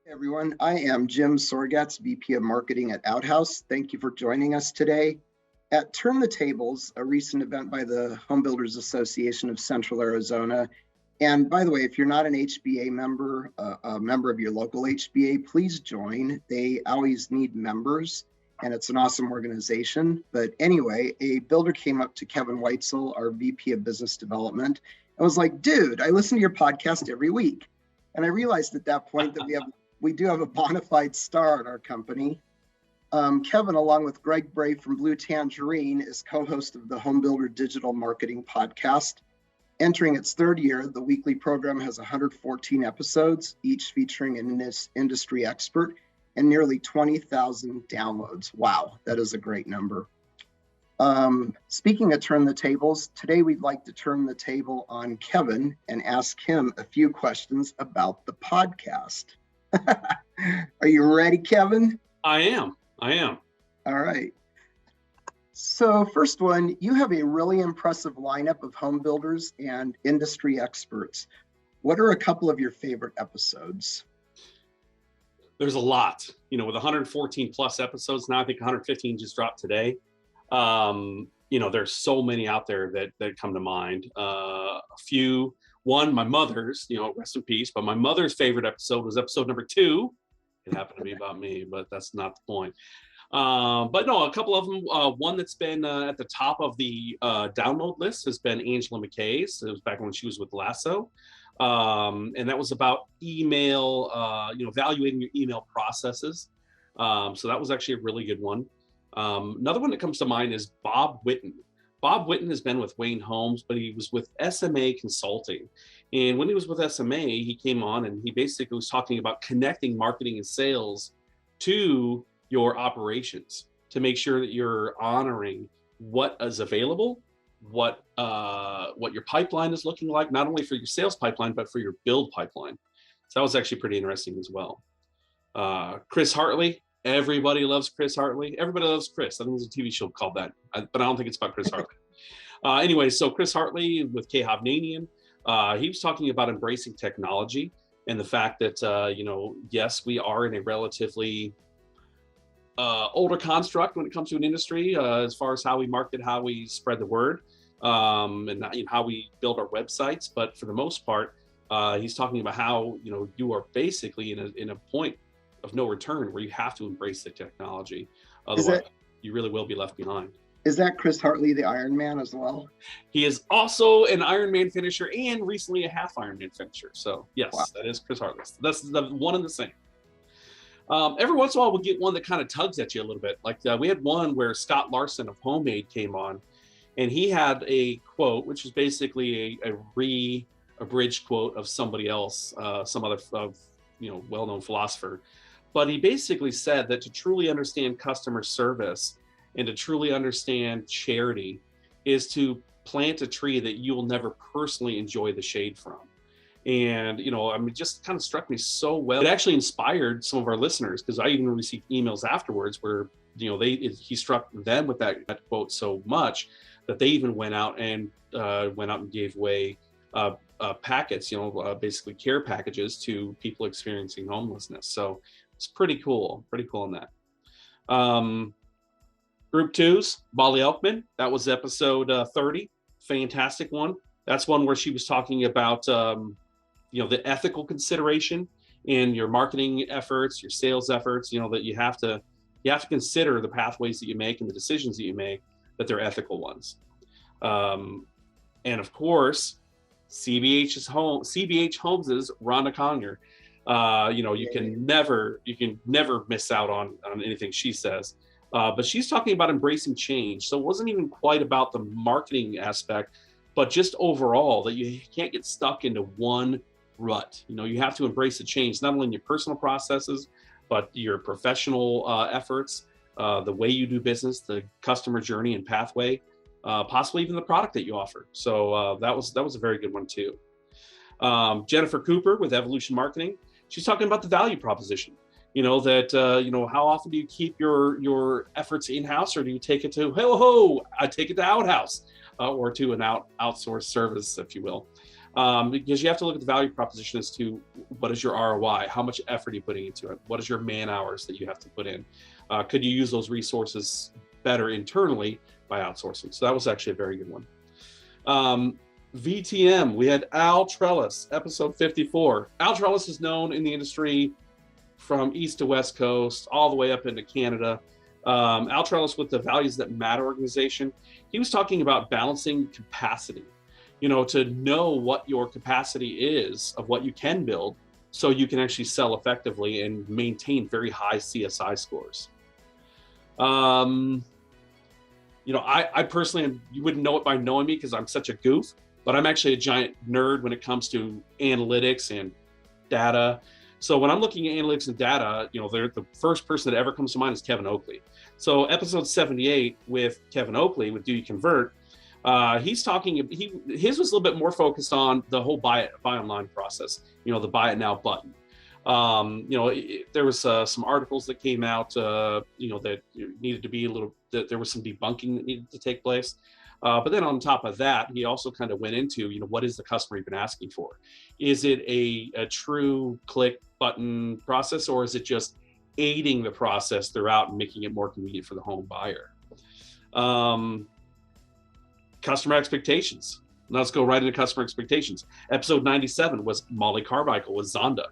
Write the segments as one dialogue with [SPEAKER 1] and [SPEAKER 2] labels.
[SPEAKER 1] Hey everyone, I am Jim Sorgatz, VP of Marketing at Outhouse. Thank you for joining us today. At Turn the Tables, a recent event by the Home Builders Association of Central Arizona. And by the way, if you're not an HBA member, a member of your local HBA, please join. They always need members, and it's an awesome organization. But anyway, a builder came up to Kevin Weitzel, our VP of Business Development, and was like, dude, I listen to your podcast every week. And I realized at that point that we do have a bona fide star at our company. Kevin, along with Greg Bray from Blue Tangerine, is co-host of the Home Builder Digital Marketing Podcast. Entering its third year, the weekly program has 114 episodes, each featuring an industry expert, and nearly 20,000 downloads. Wow, that is a great number. Speaking of Turn the Tables, today we'd like to turn the table on Kevin and ask him a few questions about the podcast. Are you ready, Kevin?
[SPEAKER 2] I am.
[SPEAKER 1] All right. So first one, you have a really impressive lineup of home builders and industry experts. What are a couple of your favorite episodes?
[SPEAKER 2] There's a lot, with 114 plus episodes now. I think 115 just dropped today. There's so many out there that come to mind. One, my mother's, rest in peace, but my mother's favorite episode was episode number 2. It happened to be about me, but that's not the point. But no, a couple of them. One that's been at the top of the download list has been Angela McKay's. It was back when she was with Lasso. And that was about email, evaluating your email processes. So that was actually a really good one. Another one that comes to mind is Bob Whitten. Bob Whitten has been with Wayne Homes, but he was with SMA Consulting. And when he was with SMA, he came on and he basically was talking about connecting marketing and sales to your operations to make sure that you're honoring what is available, what your pipeline is looking like, not only for your sales pipeline, but for your build pipeline. So that was actually pretty interesting as well. Chris Hartley. Everybody loves Chris Hartley. Everybody loves Chris. I think there's a TV show called that, but I don't think it's about Chris Hartley. Anyway, so Chris Hartley with Kay Hovnanian, he was talking about embracing technology and the fact that, yes, we are in a relatively older construct when it comes to an industry as far as how we market, how we spread the word, and how we build our websites. But for the most part, he's talking about how, you are basically in a point of no return where you have to embrace the technology. Otherwise, you really will be left behind.
[SPEAKER 1] Is that Chris Hartley, the Ironman as well?
[SPEAKER 2] He is also an Ironman finisher and recently a half Ironman finisher. So yes, wow. That is Chris Hartley. That's the one and the same. Every once in a while, we'll get one that kind of tugs at you a little bit. Like we had one where Scott Larson of Homemade came on, and he had a quote, which is basically a re-abridged quote of somebody else, some other well-known philosopher. But he basically said that to truly understand customer service and to truly understand charity is to plant a tree that you will never personally enjoy the shade from. And, it just kind of struck me so well. It actually inspired some of our listeners, because I even received emails afterwards where, he struck them with that quote so much that they even went out and gave away packets, basically care packages to people experiencing homelessness. So it's pretty cool in that. Group 2's Molly Elkman. That was episode 30. Fantastic one. That's one where she was talking about, the ethical consideration in your marketing efforts, your sales efforts, that you have to consider the pathways that you make and the decisions that you make, that they're ethical ones. And of course, CBH Homes' Rhonda Conyer. You can never miss out on anything she says. But she's talking about embracing change. So it wasn't even quite about the marketing aspect, but just overall that you can't get stuck into one rut. You have to embrace the change, not only in your personal processes, but your professional efforts, the way you do business, the customer journey and pathway, possibly even the product that you offer. So that was a very good one too. Jennifer Cooper with Evolution Marketing. She's talking about the value proposition. How often do you keep your efforts in-house, or do you take it to I take it to Outhouse, or to an outsourced service, if you will. because you have to look at the value proposition as to what is your ROI, how much effort are you putting into it, what is your man hours that you have to put in, could you use those resources better internally by outsourcing? So that was actually a very good one. VTM, we had Al Trellis, episode 54. Al Trellis is known in the industry from east to west coast, all the way up into Canada. Al Trellis with the Values That Matter organization, he was talking about balancing capacity, to know what your capacity is of what you can build so you can actually sell effectively and maintain very high CSI scores. I personally, you wouldn't know it by knowing me because I'm such a goof, but I'm actually a giant nerd when it comes to analytics and data. So when I'm looking at analytics and data, the first person that ever comes to mind is Kevin Oakley. So episode 78 with Kevin Oakley with Do You Convert? He's talking, his was a little bit more focused on the whole buy online process, the buy it now button. There was some articles that came out, that needed to be that there was some debunking that needed to take place. But then on top of that, he also kind of went into, what is the customer even asking for? Is it a true click button process, or is it just aiding the process throughout and making it more convenient for the home buyer? Customer expectations. Let's go right into customer expectations. Episode 97 was Molly Carmichael with Zonda.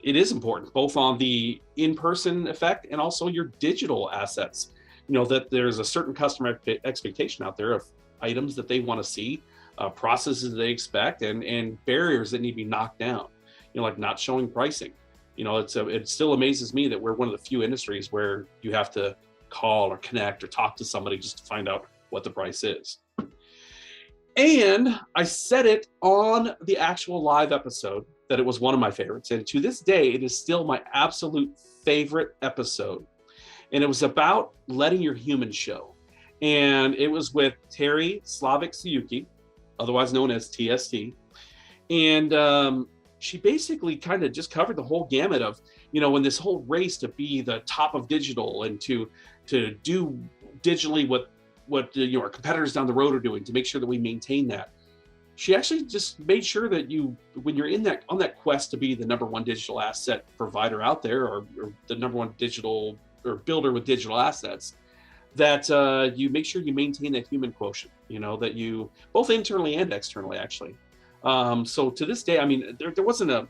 [SPEAKER 2] It is important both on the in-person effect and also your digital assets. That there's a certain customer expectation out there of items that they want to see, processes they expect, and barriers that need to be knocked down. Like not showing pricing. It still amazes me that we're one of the few industries where you have to call or connect or talk to somebody just to find out what the price is. And I said it on the actual live episode that it was one of my favorites. And to this day, it is still my absolute favorite episode. And it was about letting your human show. And it was with Terry Slavik-Suyuki, otherwise known as TST. And she basically kind of just covered the whole gamut of, in this whole race to be the top of digital and to do digitally what our competitors down the road are doing, to make sure that we maintain that. She actually just made sure that when you're on that quest to be the number one digital asset provider out there, or the number one digital or builder with digital assets, that you make sure you maintain that human quotient, that you both internally and externally, actually. So to this day, I mean, there wasn't a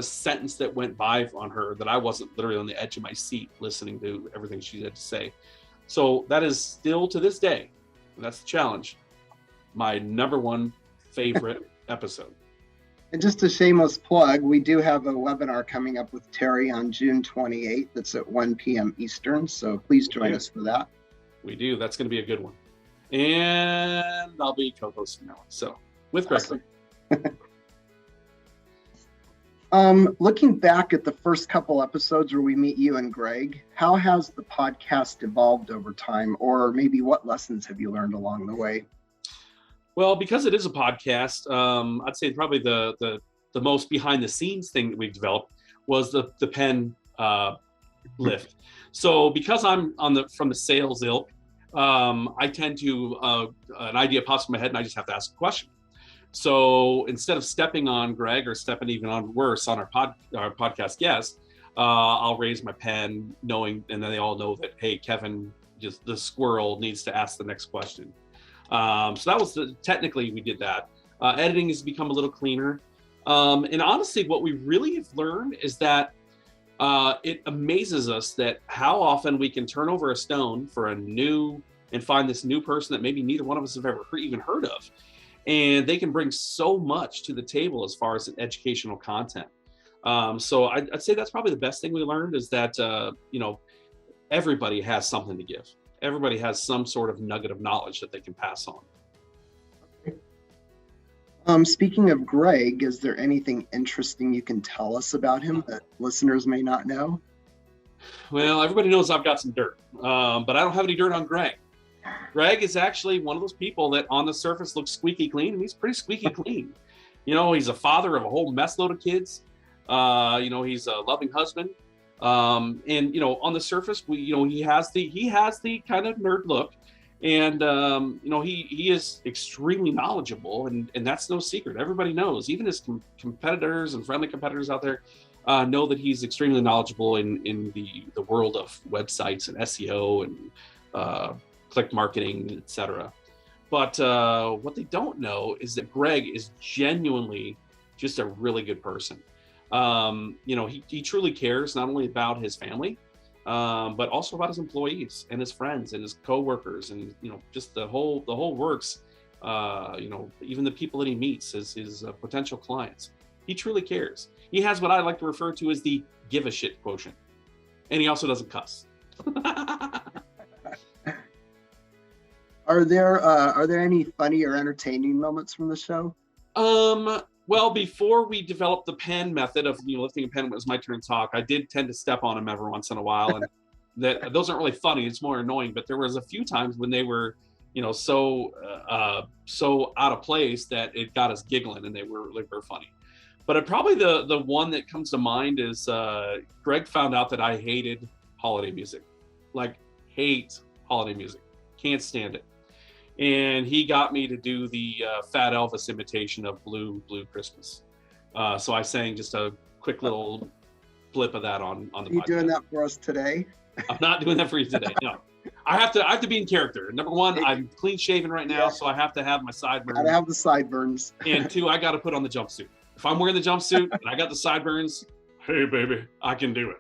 [SPEAKER 2] sentence that went by on her that I wasn't literally on the edge of my seat listening to everything she had to say. So that is still to this day, and that's the challenge, my number one favorite episode.
[SPEAKER 1] And just a shameless plug, we do have a webinar coming up with Terry on June 28th. That's at 1 p.m. Eastern. So please join us for that.
[SPEAKER 2] We do. That's going to be a good one. And I'll be co-hosting that one. So with Greg.
[SPEAKER 1] Awesome. Looking back at the first couple episodes where we meet you and Greg, how has the podcast evolved over time? Or maybe what lessons have you learned along the way?
[SPEAKER 2] Well, because it is a podcast, I'd say probably the most behind the scenes thing that we've developed was the pen lift. So because I'm from the sales ilk, I tend to an idea pops in my head and I just have to ask a question. So instead of stepping on Greg or stepping even on worse on our podcast guest, I'll raise my pen, knowing, and then they all know that, hey, Kevin, just the squirrel needs to ask the next question. So that was technically we did that. Editing has become a little cleaner. And honestly, what we really have learned is that it amazes us that how often we can turn over a stone for and find this new person that maybe neither one of us have ever even heard of. And they can bring so much to the table as far as educational content. So I'd say that's probably the best thing we learned is that, everybody has something to give. Everybody has some sort of nugget of knowledge that they can pass
[SPEAKER 1] on. Speaking of Greg, is there anything interesting you can tell us about him that listeners may not know?
[SPEAKER 2] Well, everybody knows I've got some dirt, but I don't have any dirt on Greg. Greg is actually one of those people that on the surface looks squeaky clean, and he's pretty squeaky clean. He's a father of a whole mess load of kids. He's a loving husband. And on the surface, he has the kind of nerd look, And you know, he is extremely knowledgeable, and that's no secret. Everybody knows, even his competitors and friendly competitors out there know that he's extremely knowledgeable in the world of websites and SEO and click marketing, etc. But what they don't know is that Greg is genuinely just a really good person. You know, he truly cares not only about his family, but also about his employees and his friends and his coworkers, and you know, just the whole works. You know, even the people that he meets, his potential clients. He truly cares. He has what I like to refer to as the give a shit quotient, and he also doesn't cuss.
[SPEAKER 1] Are there any funny or entertaining moments from the show?
[SPEAKER 2] Well, before we developed the pen method of, you know, lifting a pen when it was my turn to talk, I did tend to step on him every once in a while, and those aren't really funny. It's more annoying. But there was a few times when they were, you know, so out of place that it got us giggling, and they were funny. But probably the one that comes to mind is Greg found out that I hated holiday music, like hate holiday music, can't stand it. And he got me to do the Fat Elvis imitation of Blue Christmas. So I sang just a quick little blip of that on the podcast.
[SPEAKER 1] Are you doing that for us today?
[SPEAKER 2] I'm not doing that for you today. No, I have to be in character. Number one, I'm clean shaven right now, so I have to have my sideburns.
[SPEAKER 1] Gotta have the sideburns.
[SPEAKER 2] And two, I got to put on the jumpsuit. If I'm wearing the jumpsuit and I got the sideburns, hey baby, I can do it.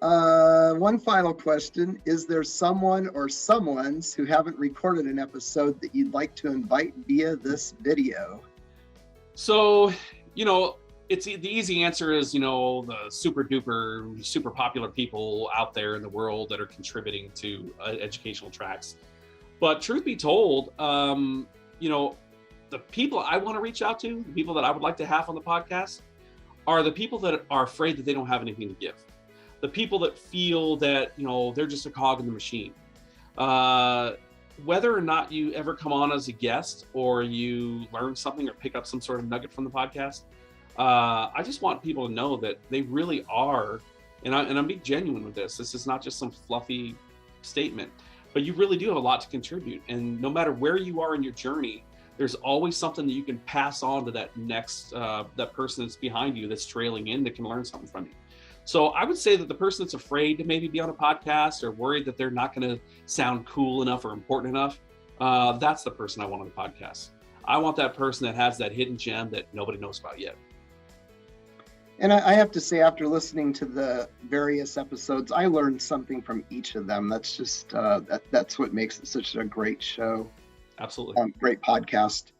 [SPEAKER 1] One final question. Is there someone or someones who haven't recorded an episode that you'd like to invite via this video?
[SPEAKER 2] So, you know, the easy answer is, you know, the super duper, super popular people out there in the world that are contributing to educational tracks. But truth be told, you know, the people I want to reach out to, the people that I would like to have on the podcast, are the people that are afraid that they don't have anything to give. The people that feel that, you know, they're just a cog in the machine. Whether or not you ever come on as a guest or you learn something or pick up some sort of nugget from the podcast, I just want people to know that they really are, and I'm being genuine with this. This is not just some fluffy statement, but you really do have a lot to contribute. And no matter where you are in your journey, there's always something that you can pass on to that next, that person that's behind you, that's trailing in, that can learn something from you. So I would say that the person that's afraid to maybe be on a podcast or worried that they're not going to sound cool enough or important enough, that's the person I want on the podcast. I want that person that has that hidden gem that nobody knows about yet.
[SPEAKER 1] And I have to say, after listening to the various episodes, I learned something from each of them. That's just, that's what makes it such a great show.
[SPEAKER 2] Absolutely.
[SPEAKER 1] Great podcast.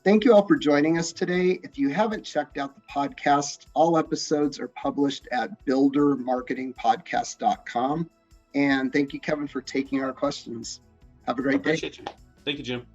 [SPEAKER 1] Thank you all for joining us today. If you haven't checked out the podcast, all episodes are published at buildermarketingpodcast.com. And thank you, Kevin, for taking our questions. Have a great day.
[SPEAKER 2] Appreciate you. Thank you, Jim.